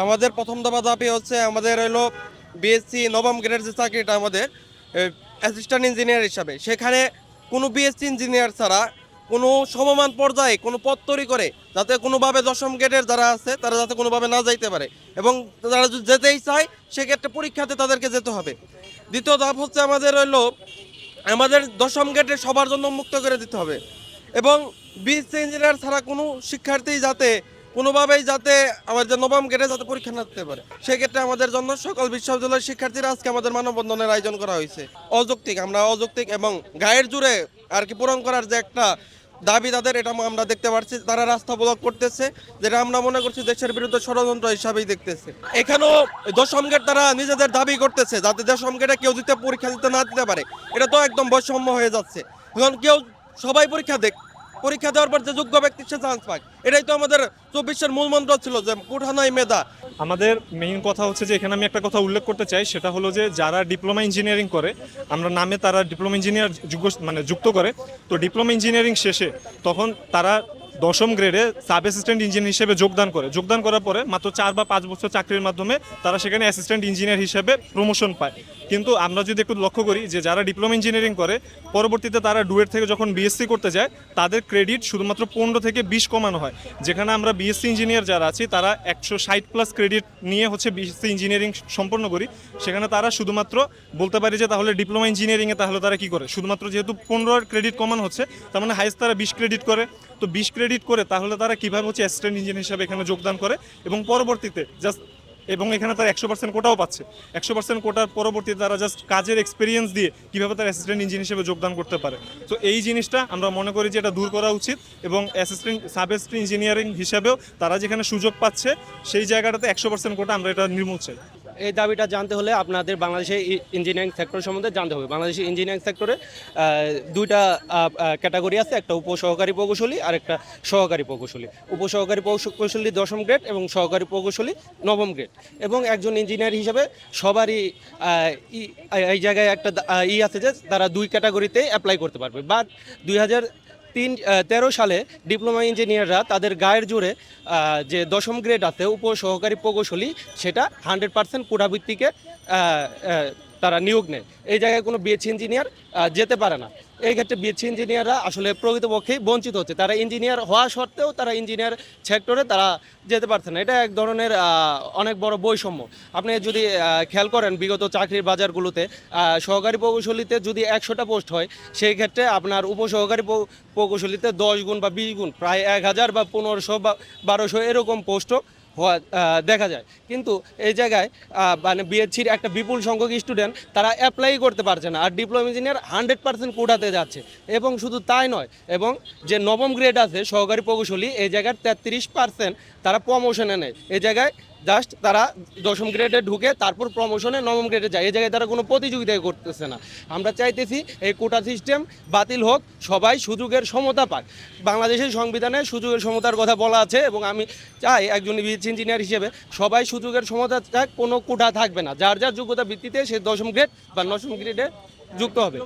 আমাদের প্রথম দফা দাবি হচ্ছে আমাদের হলো বিএসসি নবম গ্রেডের যে চাকরিটা আমাদের অ্যাসিস্ট্যান্ট ইঞ্জিনিয়ার হিসাবে, সেখানে কোনো বিএসসি ইঞ্জিনিয়ার ছাড়া কোনো সমমান পর্যায়ে কোনো পদ তৈরি করে যাতে কোনোভাবে দশম গ্রেডের যারা আছে তারা যাতে কোনোভাবে না যাইতে পারে, এবং যারা যদি যেতেই চায় সেক্ষেত্রে পরীক্ষাতে তাদেরকে যেতে হবে। দ্বিতীয় ধাপ হচ্ছে আমাদের হলো আমাদের দশম গ্রেডে সবার জন্য মুক্ত করে দিতে হবে, এবং বিএসসি ইঞ্জিনিয়ার ছাড়া কোনো শিক্ষার্থী যাতে কোনোভাবেই যাতে আমাদের নবম গ্রেডে যাতে পরীক্ষা না দিতে পারে, সেক্ষেত্রে আমাদের জন্য সকল বিশ্ববিদ্যালয়ের শিক্ষার্থীরা আজকে আমাদের মানববন্ধনের আয়োজন করা হয়েছে। অযৌক্তিক, আমরা অযৌক্তিক এবং গায়ের জুড়ে আর কি পূরণ করার যে একটা দাবি তাদের, এটা আমরা দেখতে পাচ্ছি তারা রাস্তা ব্লক করতেছে, যেটা আমরা মনে করছি দেশের বিরুদ্ধে ষড়যন্ত্র হিসাবেই দেখতেছে। এখানেও দশম গ্রেড তারা নিজেদের দাবি করতেছে যাতে দশম গ্রেডে কেউ দিতে পরীক্ষা দিতে না দিতে পারে, এটা তো একদম বৈষম্য হয়ে যাচ্ছে। এখন কেউ সবাই পরীক্ষা দেখ, পরীক্ষা দেওয়ার পর যে যোগ্য ব্যক্তি সে চান্স পায়, এটাই তো আমাদের 24-এর মূল মন্ত্র ছিল যে কোঠা নাই মেধা। আমাদের মেইন কথা হচ্ছে যে এখানে আমি একটা কথা উল্লেখ করতে চাই, সেটা হলো যে যারা ডিপ্লোমা ইঞ্জিনিয়ারিং করে, আমরা নামে তারা ডিপ্লোমা ইঞ্জিনিয়ার যুক্ত করে, তো ডিপ্লোমা ইঞ্জিনিয়ারিং শেষে তখন তারা দশম গ্রেডে সাব অ্যাসিস্ট্যান্ট ইঞ্জিনিয়ার হিসেবে যোগদান করার পরে মাত্র 4 বা 5 বছর চাকরির মাধ্যমে তারা সেখানে অ্যাসিস্ট্যান্ট ইঞ্জিনিয়ার হিসেবে প্রমোশন পায়। কিন্তু আমরা যদি একটু লক্ষ্য করি যে যারা ডিপ্লোমা ইঞ্জিনিয়ারিং করে পরবর্তীতে তারা ডুয়েট থেকে যখন বিএসসি করতে যায় তাদের ক্রেডিট শুধুমাত্র 15 থেকে 20 কমানো হয়, যেখানে আমরা বিএসসি ইঞ্জিনিয়ার যারা আছি তারা 160+ ক্রেডিট নিয়ে হচ্ছে বিএসসি ইঞ্জিনিয়ারিং সম্পন্ন করি, সেখানে তারা শুধুমাত্র বলতে পারি যে তাহলে ডিপ্লোমা ইঞ্জিনিয়ারিংয়ে তাহলে তারা কি করে, শুধুমাত্র যেহেতু 15 ক্রেডিট কমানো হচ্ছে তার মানে হাইস্ট তারা 20 ক্রেডিট করে, তো 20 ক্রেডিট করে তাহলে তারা কীভাবে হচ্ছে অ্যাসিস্ট্যান্ট ইঞ্জিনিয়ার হিসাবে এখানে যোগদান করে এবং পরবর্তীতে এবং এখানে তারা 100% কোটাও পাচ্ছে। 100% কোটার পরবর্তীতে তারা জাস্ট কাজের এক্সপিরিয়েন্স দিয়ে কীভাবে তারা অ্যাসিস্ট্যান্ট ইঞ্জিনিয়ার হিসেবে যোগদান করতে পারে। তো এই জিনিসটা আমরা মনে করি যে এটা দূর করা উচিত, এবং সাব অ্যাসিস্ট্যান্ট ইঞ্জিনিয়ারিং হিসাবেও তারা যেখানে সুযোগ পাচ্ছে সেই জায়গাটাতে 100% কোটা আমরা এটা নির্মূল চাই। এই দাবিটা জানতে হলে আপনাদের বাংলাদেশের ইঞ্জিনিয়ারিং সেক্টর সম্বন্ধে জানতে হবে। বাংলাদেশের ইঞ্জিনিয়ারিং সেক্টরে দুইটা ক্যাটাগরি আছে, একটা উপসহকারী প্রকৌশলী আর একটা সহকারী প্রকৌশলী। উপসহকারী প্রকৌশলী দশম গ্রেড এবং সহকারী প্রকৌশলী নবম গ্রেড, এবং একজন ইঞ্জিনিয়ার হিসেবে সবারই এই জায়গায় একটা আছে যে তারা দুই ক্যাটাগরিতে অ্যাপ্লাই করতে পারবে। বাট 2013 সালে ডিপ্লোমা ইঞ্জিনিয়াররা তাদের গায়ের জোরে যে দশম গ্রেড আছে উপসহকারী প্রকৌশলী, সেটা 100% কোটা ভিত্তিকে তারা নিয়োগ নেয়। এই জায়গায় কোনো বিএসসি ইঞ্জিনিয়ার যেতে পারে না। এই ক্ষেত্রে বিএসসি ইঞ্জিনিয়াররা আসলে প্রকৃতপক্ষেই বঞ্চিত হচ্ছে, তারা ইঞ্জিনিয়ার হওয়া সত্ত্বেও তারা ইঞ্জিনিয়ার সেক্টরে তারা যেতে পারছে না। এটা এক ধরনের অনেক বড় বৈষম্য। আপনি যদি খেয়াল করেন বিগত চাকরির বাজারগুলোতে সহকারী প্রকৌশলীতে যদি 100টা পোস্ট হয়, সেই ক্ষেত্রে আপনার উপসহকারী প্রকৌশলীতে 10 গুণ বা 20 গুণ, প্রায় 1000 বা 1500 বা 1200 এরকম পোস্টও হওয়া দেখা যায়। কিন্তু এই জায়গায় মানে বিএসসির একটা বিপুল সংখ্যক স্টুডেন্ট তারা অ্যাপ্লাই করতে পারছে না, আর ডিপ্লোমা ইঞ্জিনিয়ার 100% কোটাতে যাচ্ছে। এবং শুধু তাই নয়, এবং যে নবম গ্রেড আছে সহকারী প্রকৌশলী, এই জায়গায় 33% তারা প্রমোশনে নেয়। এই জায়গায় জাস্ট তারা দশম গ্রেডে ঢুকে তারপর প্রমোশনে নবম গ্রেডে যায়। এই জায়গায় তারা কোনো প্রতিযোগিতাই করতেছে না। আমরা চাইতেছি এই কোটা সিস্টেম বাতিল হোক, সবাই সুযোগের সমতা পাক। বাংলাদেশের সংবিধানে সুযোগের সমতার কথা বলা আছে, এবং আমি চাই একজন বিএসসি ইঞ্জিনিয়ার হিসেবে সবাই সুযোগের সমতা চাক, কোনো কোটা থাকবে না, যার যার যোগ্যতা ভিত্তিতে সে দশম গ্রেড বা নবম গ্রেডে যুক্ত হবে।